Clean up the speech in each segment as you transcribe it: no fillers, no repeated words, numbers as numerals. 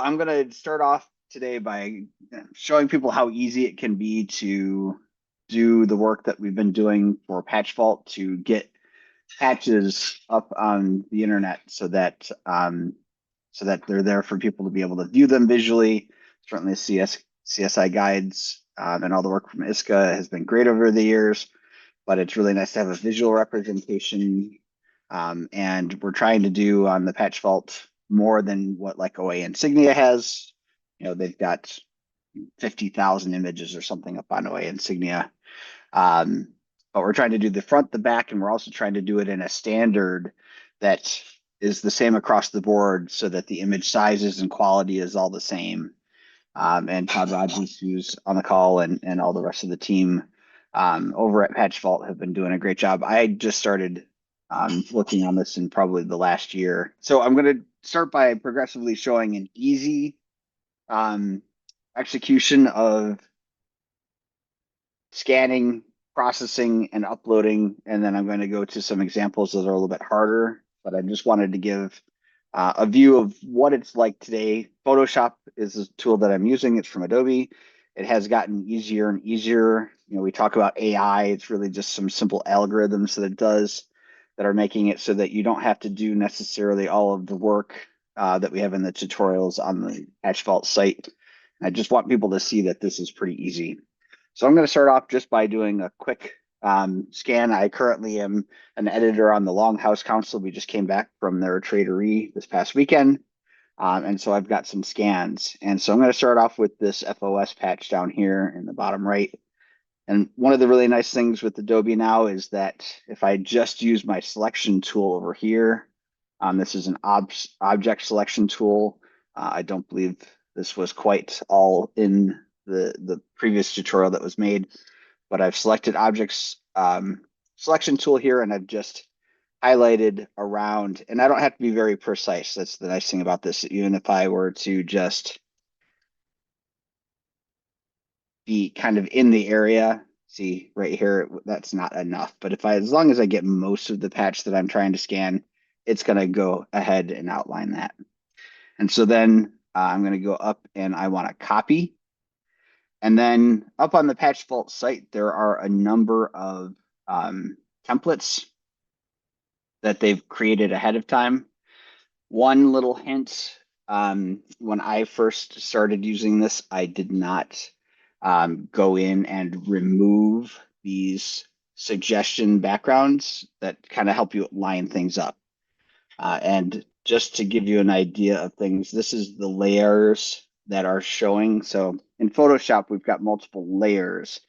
I'm going to start off today by showing people how easy it can be to do the work that we've been doing for PatchVault to get patches up on the internet so that they're there for people to be able to view them visually. Certainly, CSI guides and all the work from ISCA has been great over the years, but it's really nice to have a visual representation. And we're trying to do on the PatchVault more than what like OA Insignia has. They've got 50,000 images or something up on OA Insignia. Um, but we're trying to do the front, the back, and we're also trying to do it in a standard that is the same across the board so that the image sizes and quality is all the same. And Todd Rogers, who's on the call, and all the rest of the team over at PatchVault have been doing a great job. I just started working on this in probably the last year. So I'm going to start by progressively showing an easy execution of scanning, processing, and uploading. And then I'm going to go to some examples that are a little bit harder, but I just wanted to give a view of what it's like today. Photoshop is a tool that I'm using. It's from Adobe. It has gotten easier and easier. We talk about AI. It's really just some simple algorithms that it does that are making it so that you don't have to do necessarily all of the work that we have in the tutorials on the PatchVault site. I just want people to see that this is pretty easy. So I'm going to start off just by doing a quick scan. I currently am an editor on the Longhouse Council. We just came back from their traderie this past weekend. And so I've got some scans. And so I'm going to start off with this FOS patch down here in the bottom right. And one of the really nice things with Adobe now is that if I just use my selection tool over here, this is an object selection tool. I don't believe this was quite all in the previous tutorial that was made, but I've selected objects selection tool here, and I've just highlighted around, and I don't have to be very precise. That's the nice thing about this. Even if I were to just be kind of in the area, see right here, that's not enough. But as long as I get most of the patch that I'm trying to scan, it's going to go ahead and outline that. And so then I'm going to go up and I want to copy. And then up on the PatchVault site, there are a number of templates that they've created ahead of time. One little hint, when I first started using this, I did not go in and remove these suggestion backgrounds that kind of help you line things up. And just to give you an idea of things, this is the layers that are showing. So in Photoshop, we've got multiple layers,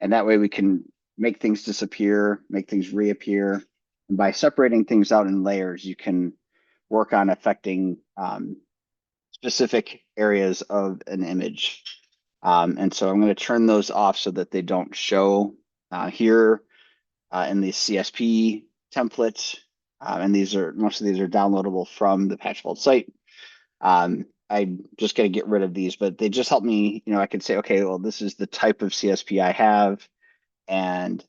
and that way we can make things disappear, make things reappear. And by separating things out in layers, you can work on affecting specific areas of an image. And so I'm going to turn those off so that they don't show here in the CSP template. And most of these are downloadable from the PatchVault site. I'm just going to get rid of these, but they just help me, I can say, okay, well, this is the type of CSP I have, and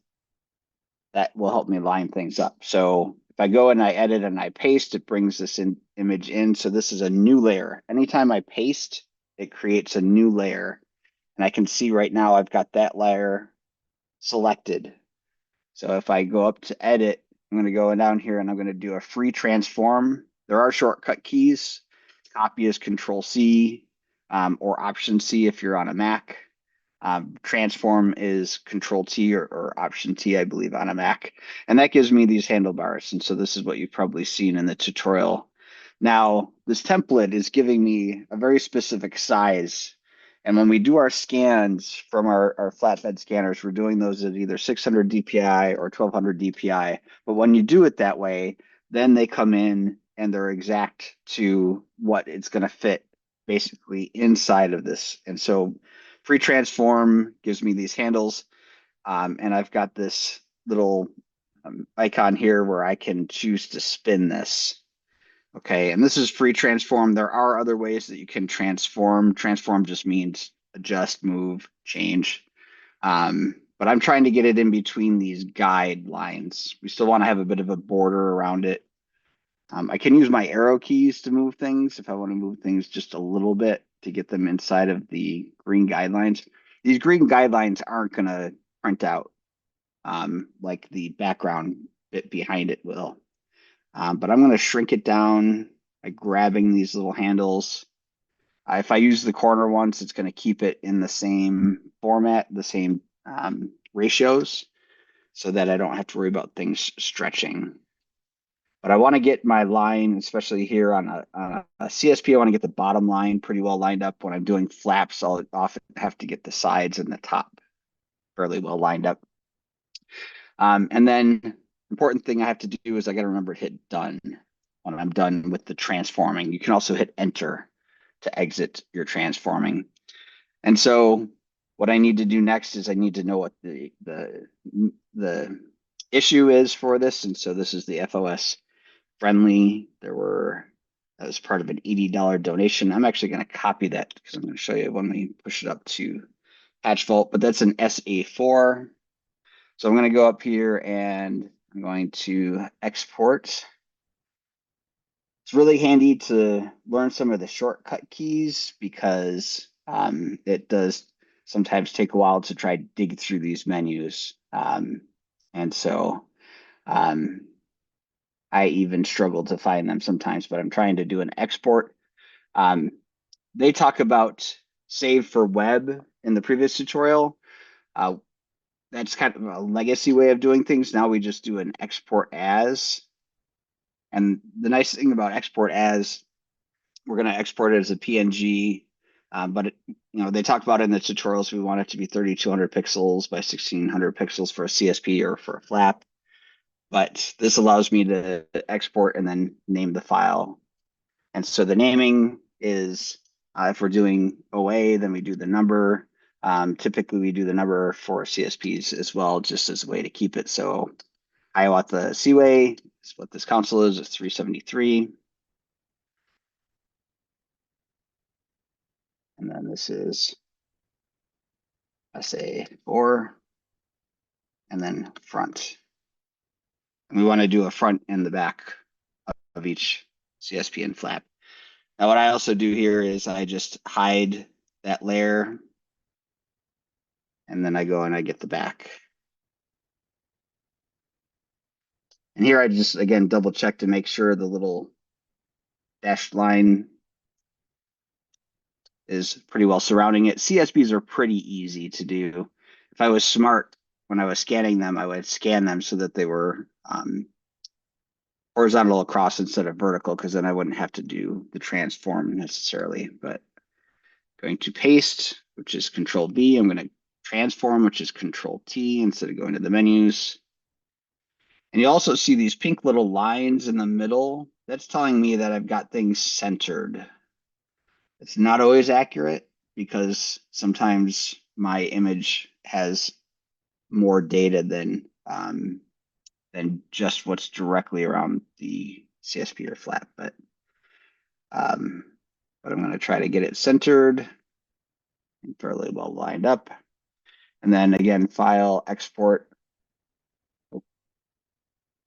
that will help me line things up. So if I go and I edit and I paste, it brings this image in. So this is a new layer. Anytime I paste, it creates a new layer. And I can see right now I've got that layer selected. So if I go up to edit, I'm going to go down here and I'm going to do a free transform. There are shortcut keys. Copy is Control C or Option C if you're on a Mac. Transform is Control T or Option T, I believe, on a Mac. And that gives me these handlebars. And so this is what you've probably seen in the tutorial. Now, this template is giving me a very specific size. And when we do our scans from our flatbed scanners, we're doing those at either 600 DPI or 1200 DPI. But when you do it that way, then they come in and they're exact to what it's going to fit basically inside of this. And so free transform gives me these handles. And I've got this little icon here where I can choose to spin this. Okay, and this is free transform. There are other ways that you can transform. Transform just means adjust, move, change. But I'm trying to get it in between these guidelines. We still want to have a bit of a border around it. I can use my arrow keys to move things if I want to move things just a little bit to get them inside of the green guidelines. These green guidelines aren't going to print out like the background bit behind it will. But I'm going to shrink it down by grabbing these little handles. If I use the corner ones, it's going to keep it in the same format, the same ratios, so that I don't have to worry about things stretching. But I want to get my line, especially here on a CSP, I want to get the bottom line pretty well lined up. When I'm doing flaps, I'll often have to get the sides and the top fairly well lined up. And then important thing I have to do is I got to remember to hit done when I'm done with the transforming. You can also hit enter to exit your transforming. And so what I need to do next is I need to know what the issue is for this. And so this is the FOS friendly. That was part of an $80 donation. I'm actually going to copy that because I'm going to show you when we push it up to PatchVault, but that's an SA4. So I'm going to go up here and I'm going to export. It's really handy to learn some of the shortcut keys because it does sometimes take a while to try to dig through these menus. And so I even struggle to find them sometimes, but I'm trying to do an export. They talk about save for web in the previous tutorial. That's kind of a legacy way of doing things. Now we just do an export as. And the nice thing about export as, we're going to export it as a PNG, but they talked about in the tutorials, we want it to be 3200 pixels by 1600 pixels for a CSP or for a flap. But this allows me to export and then name the file. And so the naming is, if we're doing OA, then we do the number. Typically, we do the number for CSPs as well, just as a way to keep it. So Hiawatha Seaway is what this console is. It's 373. And then this is SA4, and then front. And we want to do a front and the back of each CSP and flap. Now, what I also do here is I just hide that layer, and then I go and I get the back. And here I just, again, double check to make sure the little dashed line is pretty well surrounding it. CSPs are pretty easy to do. If I was smart when I was scanning them, I would scan them so that they were horizontal across instead of vertical, because then I wouldn't have to do the transform necessarily. But going to paste, which is Control B. I'm going to transform, which is Control T, instead of going to the menus. And you also see these pink little lines in the middle. That's telling me that I've got things centered. It's not always accurate because sometimes my image has more data than just what's directly around the CSP or flap. But I'm going to try to get it centered and fairly well lined up. And then again, file, export.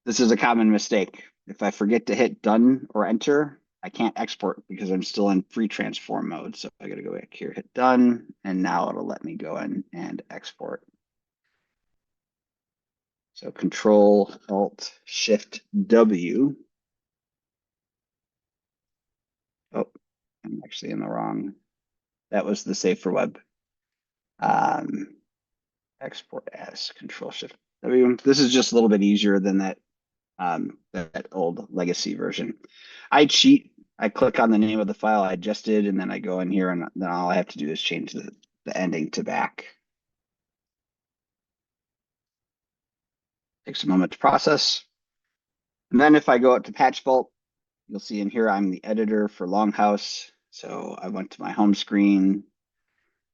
This is a common mistake. If I forget to hit done or enter, I can't export because I'm still in free transform mode. So I got to go back here, hit done, and now it'll let me go in and export. So Control Alt Shift W. Oh, I'm actually in the wrong. That was the save for web. Export as Control Shift W. This is just a little bit easier than that old legacy version. I cheat. I click on the name of the file I just did, and then I go in here, and then all I have to do is change the ending to back. Takes a moment to process. And then if I go up to PatchVault, you'll see in here I'm the editor for Longhouse. So I went to my home screen,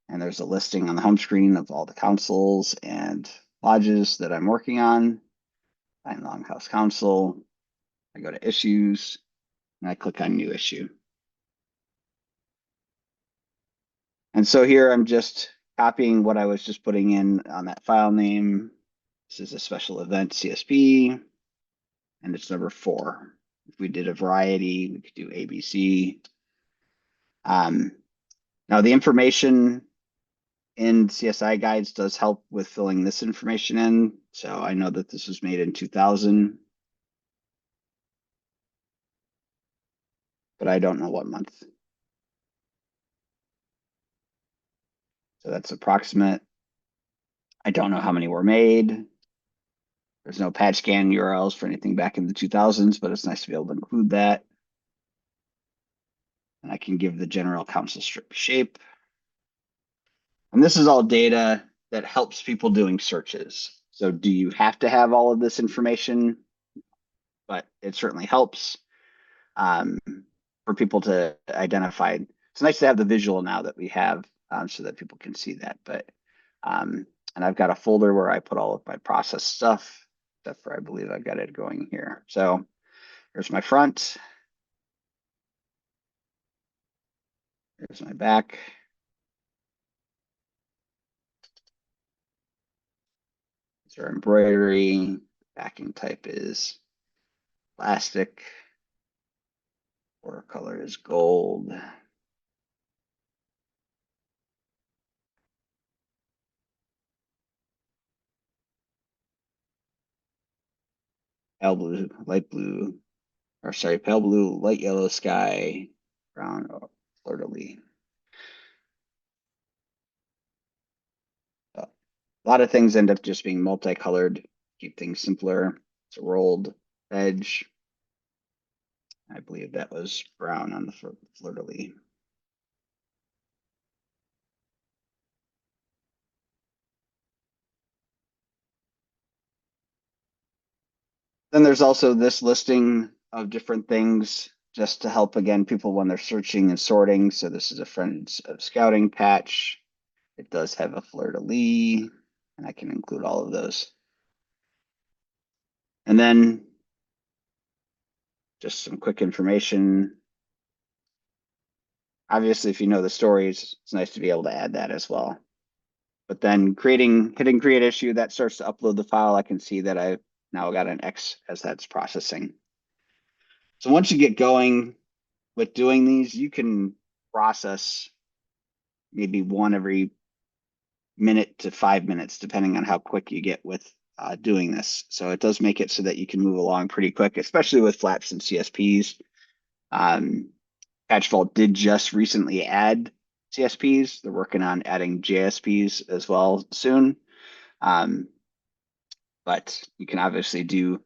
and there's a listing on the home screen of all the consoles and lodges that I'm working on. Find Longhouse console. I go to issues, and I click on new issue. And so here I'm just copying what I was just putting in on that file name. This is a special event CSP, and it's number 4. If we did a variety, we could do ABC. Now the information in CSI guides does help with filling this information in. So I know that this was made in 2000, but I don't know what month. So that's approximate. I don't know how many were made. There's no patch scan URLs for anything back in the 2000s, but it's nice to be able to include that. And I can give the general council strip shape. And this is all data that helps people doing searches. So do you have to have all of this information? But it certainly helps for people to identify. It's nice to have the visual now that we have so that people can see that. But and I've got a folder where I put all of my process stuff, except for I believe I've got it going here. So here's my front. Here's my back. These are embroidery. Backing type is plastic. Border color is gold. Pale blue, light blue, or sorry, pale blue, light yellow sky, brown, fleur-de-lis. A lot of things end up just being multicolored, keep things simpler. It's a rolled edge. I believe that was brown on the fleur-de-lis. Then there's also this listing of different things just to help, again, people when they're searching and sorting. So this is a Friends of Scouting patch. It does have a fleur-de-lis, and I can include all of those. And then just some quick information. Obviously, if you know the stories, it's nice to be able to add that as well. But then hitting create issue, that starts to upload the file. I can see that I've now got an X as that's processing. So once you get going with doing these, you can process maybe one every minute to 5 minutes, depending on how quick you get with doing this. So it does make it so that you can move along pretty quick, especially with flaps and CSPs. PatchVault did just recently add CSPs. They're working on adding JSPs as well soon. But you can obviously do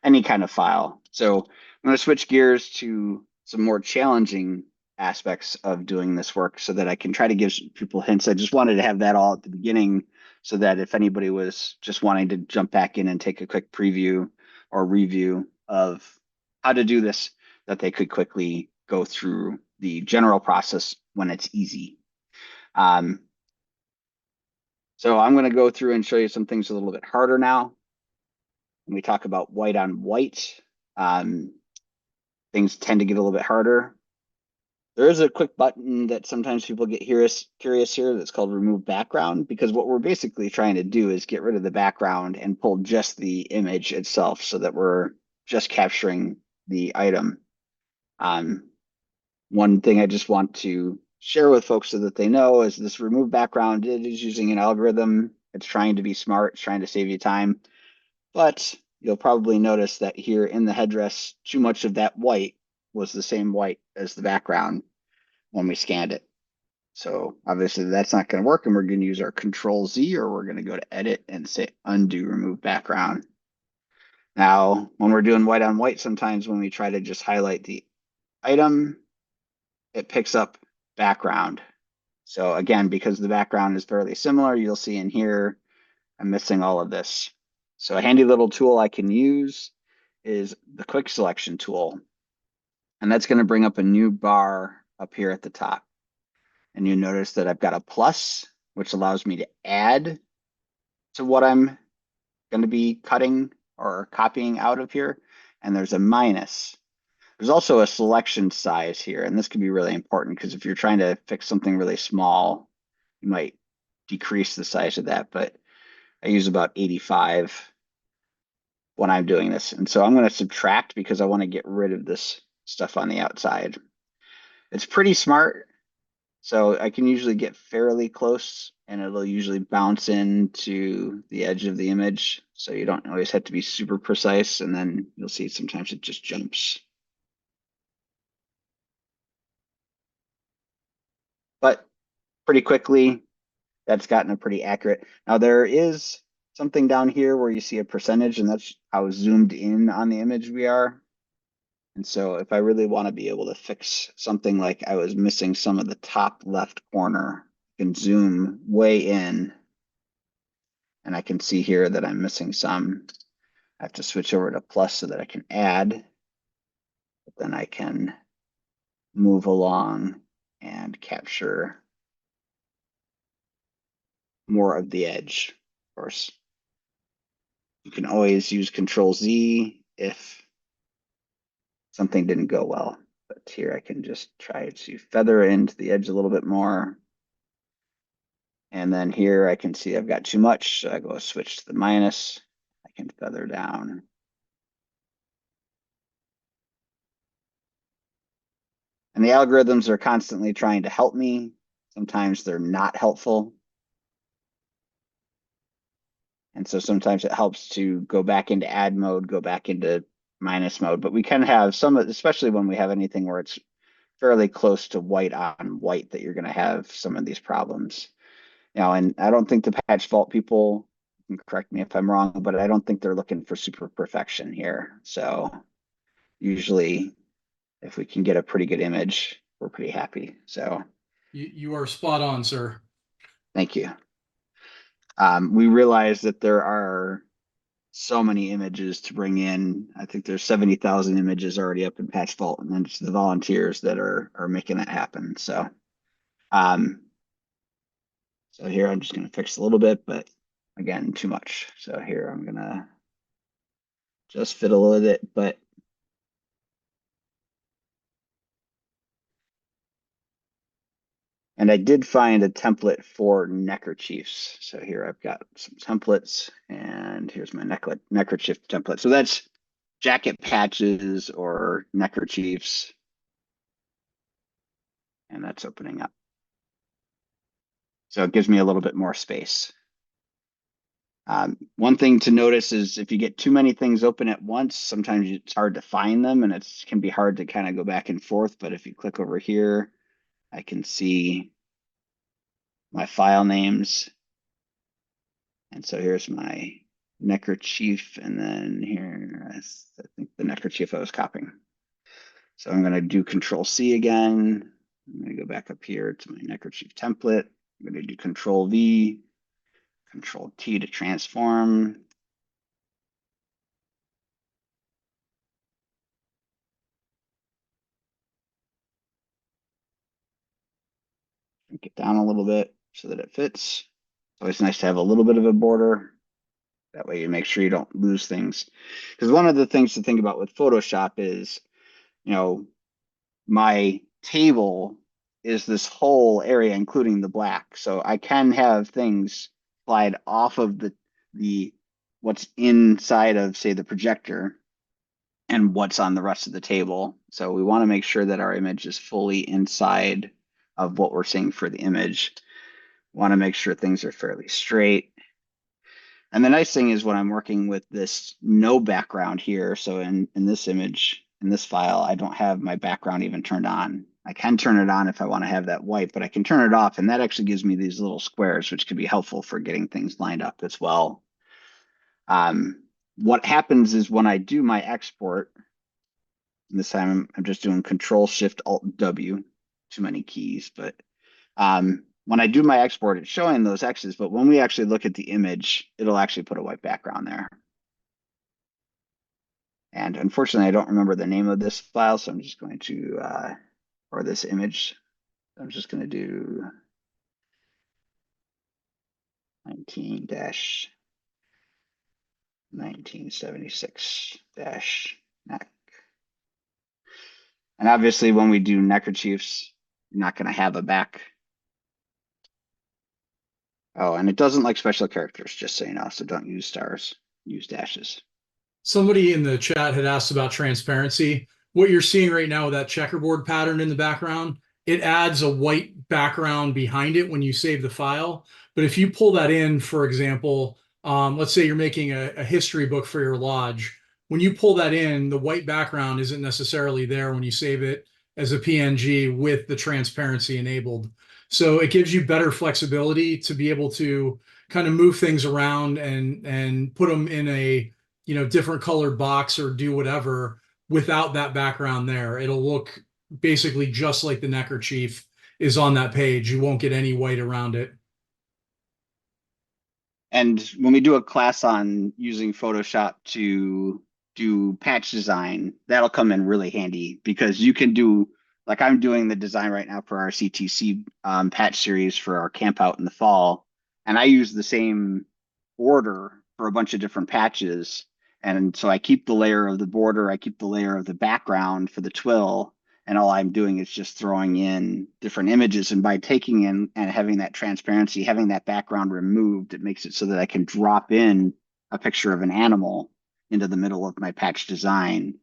any kind of file. So I'm going to switch gears to some more challenging aspects of doing this work so that I can try to give people hints. I just wanted to have that all at the beginning so that if anybody was just wanting to jump back in and take a quick preview or review of how to do this, that they could quickly go through the general process when it's easy. So I'm going to go through and show you some things a little bit harder now. When we talk about white on white, things tend to get a little bit harder. There is a quick button that sometimes people get curious here that's called remove background, because what we're basically trying to do is get rid of the background and pull just the image itself so that we're just capturing the item. One thing I just want to share with folks so that they know is this remove background, it is using an algorithm. It's trying to be smart. It's trying to save you time. But you'll probably notice that here in the headdress, too much of that white was the same white as the background when we scanned it. So obviously that's not going to work, and we're going to use our Control Z, or we're going to go to Edit and say Undo Remove Background. Now, when we're doing white on white, sometimes when we try to just highlight the item, it picks up background. So again, because the background is fairly similar, you'll see in here, I'm missing all of this. So a handy little tool I can use is the quick selection tool. And that's going to bring up a new bar up here at the top. And you notice that I've got a plus, which allows me to add to what I'm going to be cutting or copying out of here. And there's a minus. There's also a selection size here. And this can be really important because if you're trying to fix something really small, you might decrease the size of that. But I use about 85. when I'm doing this. And so I'm going to subtract because I want to get rid of this stuff on the outside. It's pretty smart. So I can usually get fairly close and it'll usually bounce into the edge of the image. So you don't always have to be super precise. And then you'll see sometimes it just jumps. But pretty quickly, that's gotten a pretty accurate. Now there is something down here where you see a percentage, and that's how zoomed in on the image we are. And so if I really want to be able to fix something like I was missing some of the top left corner, I can zoom way in and I can see here that I'm missing some. I have to switch over to plus so that I can add, but then I can move along and capture more of the edge, of course. You can always use Control Z if something didn't go well. But here I can just try to feather into the edge a little bit more. And then here I can see I've got too much. So I go switch to the minus. I can feather down. And the algorithms are constantly trying to help me. Sometimes they're not helpful. And so sometimes it helps to go back into add mode, go back into minus mode. But we can have some, especially when we have anything where it's fairly close to white on white, that you're going to have some of these problems. And I don't think the PatchVault people can correct me if I'm wrong, but I don't think they're looking for super perfection here. So usually if we can get a pretty good image, we're pretty happy. So You are spot on, sir. thank you. We realize that there are so many images to bring in. I think there's 70,000 images already up in PatchVault, and then it's the volunteers that are making that happen. Um, so here I'm just going to fix a little bit, but again, too much. So here I'm going to just fiddle with it, but and I did find a template for neckerchiefs. So here I've got some templates, and here's my neckerchief template. So that's jacket patches or neckerchiefs, and that's opening up. So it gives me a little bit more space. One thing to notice is if you get too many things open at once, sometimes it's hard to find them and it can be hard to kind of go back and forth. But if you click over here, I can see my file names. And so here's my neckerchief. And then here, I think the neckerchief I was copying. So I'm going to do Control C again. I'm going to go back up here to my neckerchief template. I'm going to do Control V, Control T to transform. Shrink it down a little bit so that it fits. It's always nice to have a little bit of a border. That way you make sure you don't lose things. Because one of the things to think about with Photoshop is, my table is this whole area, including the black. So I can have things slide off of the what's inside of, say, the projector and what's on the rest of the table. So we want to make sure that our image is fully inside of what we're seeing for the image. Want to make sure things are fairly straight. And the nice thing is when I'm working with this no background here, so in this image, in this file, I don't have my background even turned on. I can turn it on if I want to have that white, but I can turn it off, and that actually gives me these little squares, which could be helpful for getting things lined up as well. What happens is when I do my export, this time I'm just doing Control Shift Alt W, too many keys, but when I do my export, it's showing those X's, but when we actually look at the image, it'll actually put a white background there. And unfortunately, I don't remember the name of this file, so I'm just going to, or this image, I'm just going to do 19-1976-neck. And obviously, when we do neckerchiefs, you're not going to have a back. Oh, and it doesn't like special characters, just so you know, so don't use stars, use dashes. Somebody in the chat had asked about transparency. What you're seeing right now with that checkerboard pattern in the background, it adds a white background behind it when you save the file. But if you pull that in, for example, let's say you're making a history book for your lodge. When you pull that in, the white background isn't necessarily there when you save it as a PNG with the transparency enabled. So it gives you better flexibility to be able to kind of move things around and put them in a different colored box or do whatever without that background there. It'll look basically just like the neckerchief is on that page. You won't get any white around it. And when we do a class on using Photoshop to do patch design, that'll come in really handy because you can do, like I'm doing the design right now for our CTC patch series for our camp out in the fall. And I use the same order for a bunch of different patches. And so I keep the layer of the border, I keep the layer of the background for the twill, and all I'm doing is just throwing in different images. And by taking in and having that transparency, having that background removed, it makes it so that I can drop in a picture of an animal into the middle of my patch design.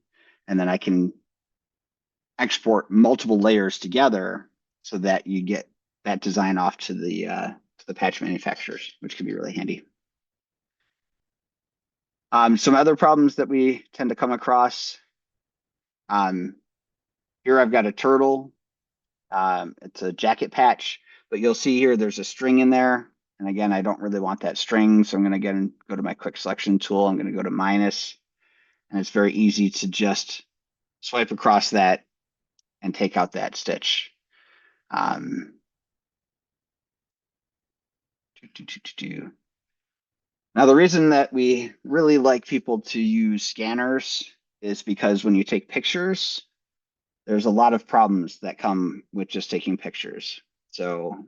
And then I can export multiple layers together so that you get that design off to the patch manufacturers, which can be really handy. Some other problems that we tend to come across. Here I've got a turtle. It's a jacket patch, but you'll see here there's a string in there. And again, I don't really want that string, so I'm going to go to my quick selection tool. I'm going to go to minus, and it's very easy to just swipe across that and take out that stitch. Um, Now, the reason that we really like people to use scanners is because when you take pictures, there's a lot of problems that come with just taking pictures. So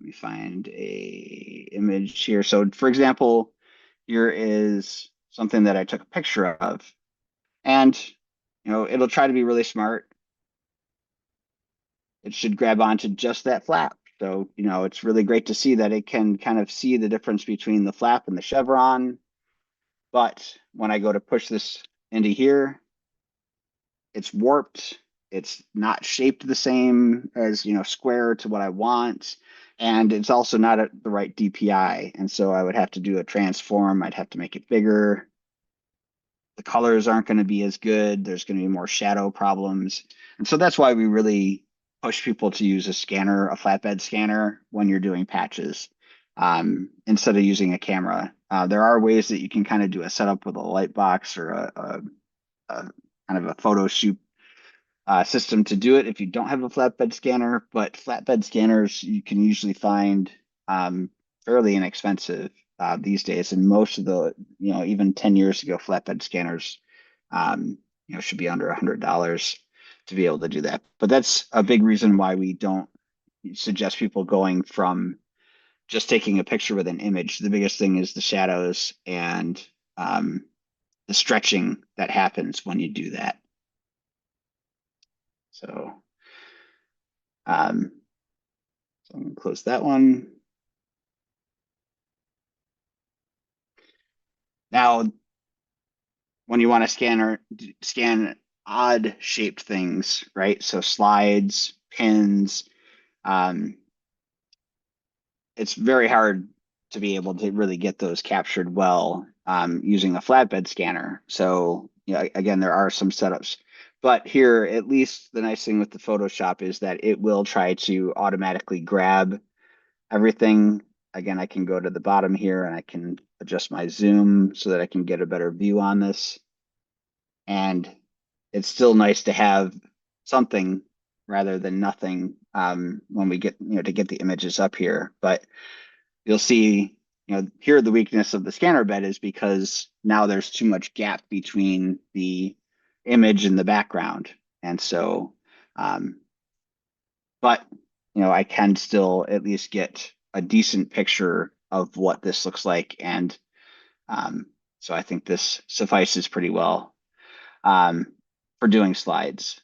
let me find a image here. So for example, here is something that I took a picture of, and it'll try to be really smart. It should grab onto just that flap. So, it's really great to see that it can kind of see the difference between the flap and the chevron. But when I go to push this into here, it's warped. It's not shaped the same as, square to what I want. And it's also not at the right DPI. And so I would have to do a transform. I'd have to make it bigger. The colors aren't going to be as good. There's going to be more shadow problems. And so that's why we really push people to use a scanner, a flatbed scanner, when you're doing patches, instead of using a camera. There are ways that you can kind of do a setup with a light box or a kind of a photo shoot system to do it if you don't have a flatbed scanner, but flatbed scanners you can usually find fairly inexpensive these days. And most of the, even 10 years ago, flatbed scanners, should be under $100 to be able to do that. But that's a big reason why we don't suggest people going from just taking a picture with an image. The biggest thing is the shadows and the stretching that happens when you do that. So, um, so I'm going to close that one. Now, when you want to scan odd shaped things, right? So slides, pins, it's very hard to be able to really get those captured well using a flatbed scanner. So, again, there are some setups. But here, at least the nice thing with the Photoshop is that it will try to automatically grab everything. Again, I can go to the bottom here and I can adjust my zoom so that I can get a better view on this. And it's still nice to have something rather than nothing when we get, to get the images up here. But you'll see, here the weakness of the scanner bed is because now there's too much gap between the image and the background. And so, but, I can still at least get a decent picture of what this looks like. And so I think this suffices pretty well for doing slides.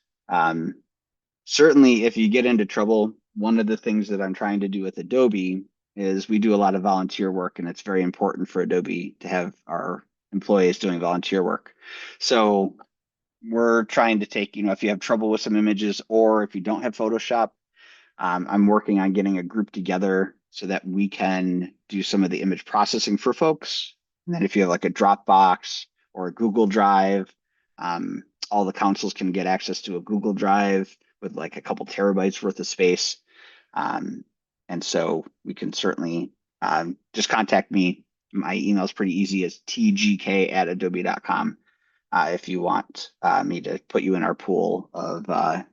Certainly, if you get into trouble, one of the things that I'm trying to do with Adobe is we do a lot of volunteer work, and it's very important for Adobe to have our employees doing volunteer work. So we're trying to take, if you have trouble with some images or if you don't have Photoshop, I'm working on getting a group together so that we can do some of the image processing for folks. And then if you have like a Dropbox or a Google Drive, all the councils can get access to a Google Drive with like a couple terabytes worth of space. Um, and so we can certainly just contact me. My email is pretty easy. It's tgk@adobe.com if you want me to put you in our pool of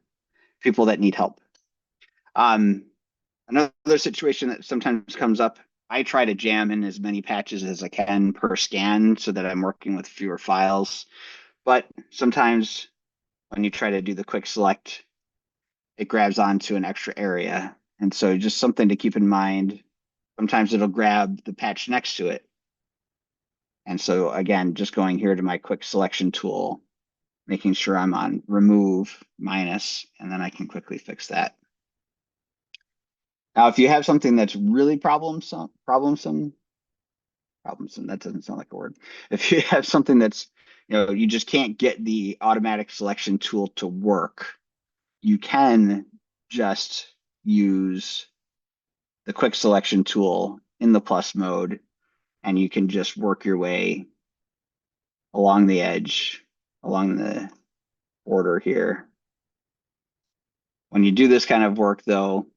people that need help. Um, Another situation that sometimes comes up, I try to jam in as many patches as I can per scan so that I'm working with fewer files. But sometimes when you try to do the quick select, it grabs onto an extra area. And so just something to keep in mind. Sometimes it'll grab the patch next to it. And so again, just going here to my quick selection tool, making sure I'm on remove minus, and then I can quickly fix that. Now, if you have something that's really problemsome, that doesn't sound like a word. If you have something that's, you just can't get the automatic selection tool to work, you can just use the quick selection tool in the plus mode, and you can just work your way along the edge, along the border here. When you do this kind of work, though,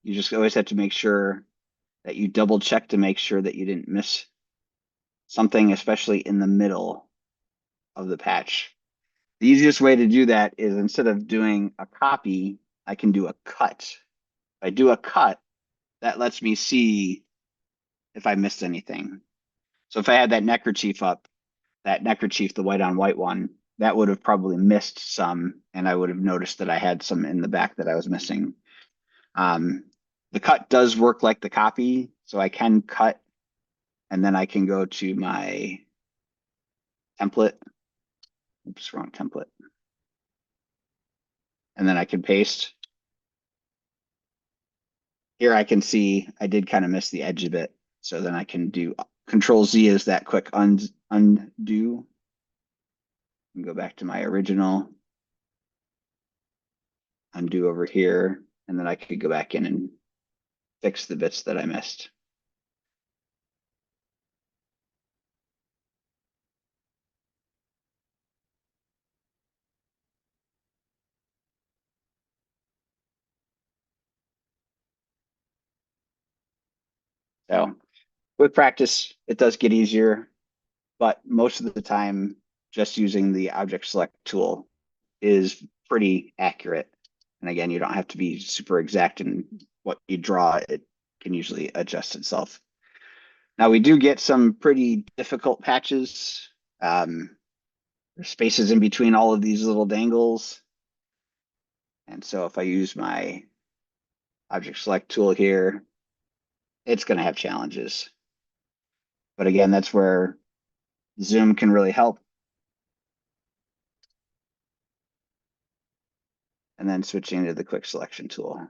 you just always have to make sure that you double check to make sure that you didn't miss something, especially in the middle of the patch. The easiest way to do that is instead of doing a copy, I can do a cut. If I do a cut, that lets me see if I missed anything. So if I had that neckerchief up, that neckerchief, the white on white one, that would have probably missed some, and I would have noticed that I had some in the back that I was missing. The cut does work like the copy, so I can cut, and then I can go to my template. Oops, wrong template. And then I can paste. Here I can see I did kind of miss the edge of it. So then I can do Control Z is that quick undo. And go back to my original. Undo over here. And then I could go back in and fix the bits that I missed. So with practice, it does get easier, but most of the time, just using the object select tool is pretty accurate. And again, you don't have to be super exact in what you draw. It can usually adjust itself. Now we do get some pretty difficult patches. There's spaces in between all of these little dangles. And so if I use my object select tool here, it's going to have challenges. But again, that's where zoom can really help. And then switching to the quick selection tool.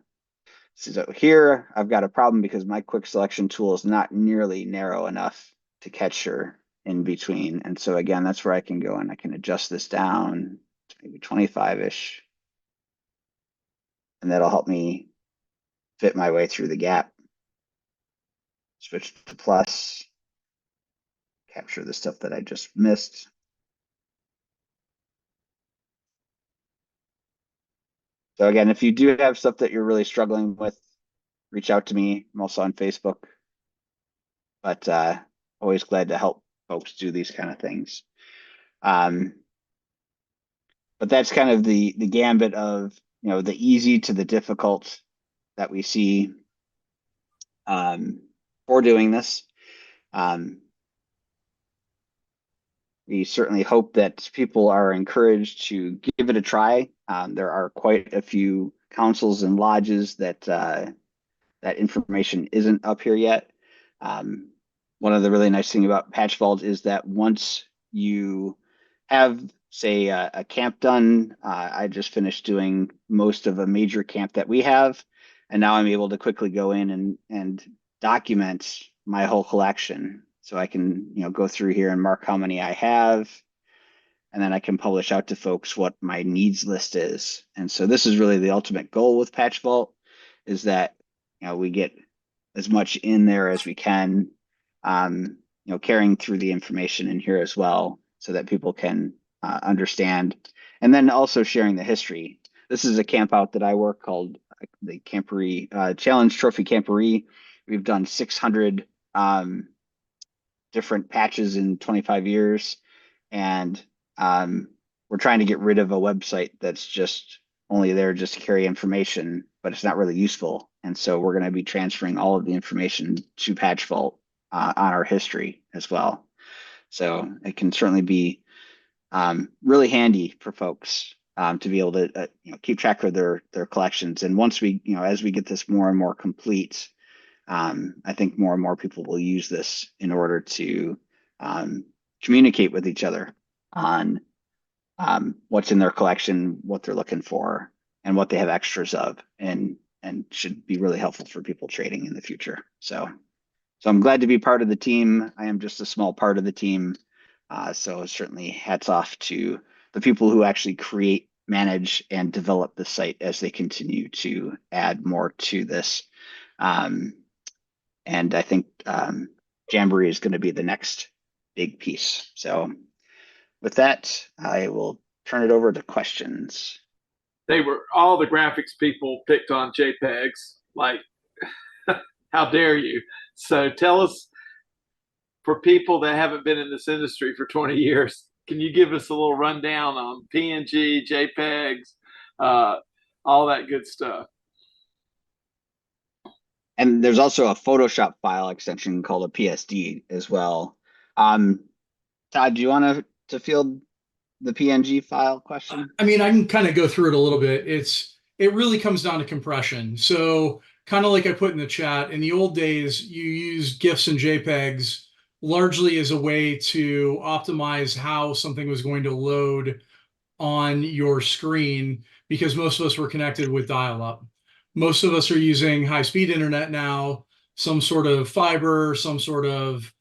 So here I've got a problem because my quick selection tool is not nearly narrow enough to catch her in between. And so again, that's where I can go and I can adjust this down to maybe 25-ish. And that'll help me fit my way through the gap. Switch to plus, capture the stuff that I just missed. So again, if you do have stuff that you're really struggling with, reach out to me. I'm also on Facebook, but always glad to help folks do these kind of things. But that's kind of the gambit of the easy to the difficult that we see for doing this. We certainly hope that people are encouraged to give it a try. There are quite a few councils and lodges that that information isn't up here yet. One of the really nice thing about PatchVault is that once you have, say, a camp done, I just finished doing most of a major camp that we have, and now I'm able to quickly go in and document my whole collection. So I can, go through here and mark how many I have, and then I can publish out to folks what my needs list is. And so this is really the ultimate goal with PatchVault, is that, we get as much in there as we can, carrying through the information in here as well so that people can understand. And then also sharing the history. This is a camp out that I work called the Camporee Challenge Trophy Camporee. We've done 600 different patches in 25 years. And we're trying to get rid of a website that's just only there just to carry information, but it's not really useful. And so we're going to be transferring all of the information to PatchVault on our history as well. So it can certainly be really handy for folks to be able to keep track of their collections. And once we, as we get this more and more complete, I think more and more people will use this in order to communicate with each other on what's in their collection, what they're looking for, and what they have extras of, and should be really helpful for people trading in the future. So I'm glad to be part of the team. I am just a small part of the team. So certainly hats off to the people who actually create, manage, and develop the site as they continue to add more to this. And I think Jamboree is going to be the next big piece. So with that, I will turn it over to questions. All the graphics people picked on JPEGs. Like, how dare you? So tell us, for people that haven't been in this industry for 20 years, can you give us a little rundown on PNG, JPEGs, all that good stuff? And there's also a Photoshop file extension called a PSD as well. Todd, do you want to field the PNG file question? I mean, I can kind of go through it a little bit. It really comes down to compression. So kind of like I put in the chat, in the old days, you use GIFs and JPEGs largely as a way to optimize how something was going to load on your screen, because most of us were connected with dial-up. Most of us are using high-speed internet now, some sort of fiber, some sort of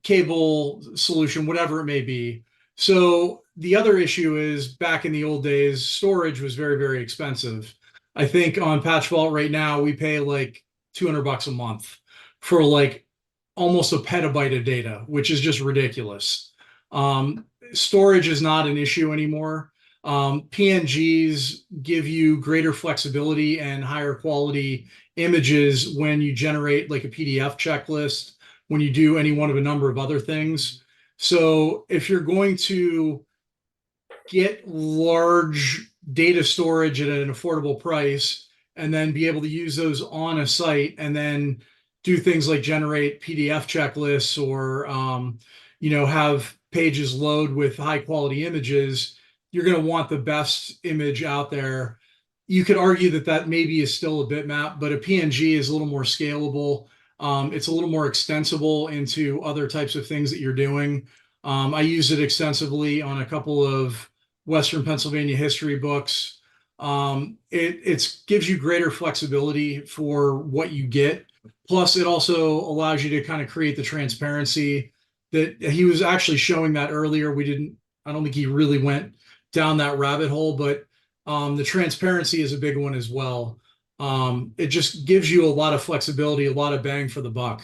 cable solution, whatever it may be. So the other issue is, back in the old days, storage was very, very expensive. I think on PatchVault right now, we pay like $200 a month for like almost a petabyte of data, which is just ridiculous. Storage is not an issue anymore. PNGs give you greater flexibility and higher quality images when you generate like a PDF checklist, when you do any one of a number of other things. So if you're going to get large data storage at an affordable price and then be able to use those on a site and then do things like generate PDF checklists or have pages load with high quality images, you're going to want the best image out there. You could argue that maybe is still a bitmap, but a PNG is a little more scalable. It's a little more extensible into other types of things that you're doing. I use it extensively on a couple of Western Pennsylvania history books. It gives you greater flexibility for what you get. Plus, it also allows you to kind of create the transparency that he was actually showing that earlier. I don't think he really went down that rabbit hole, but the transparency is a big one as well. It just gives you a lot of flexibility, a lot of bang for the buck.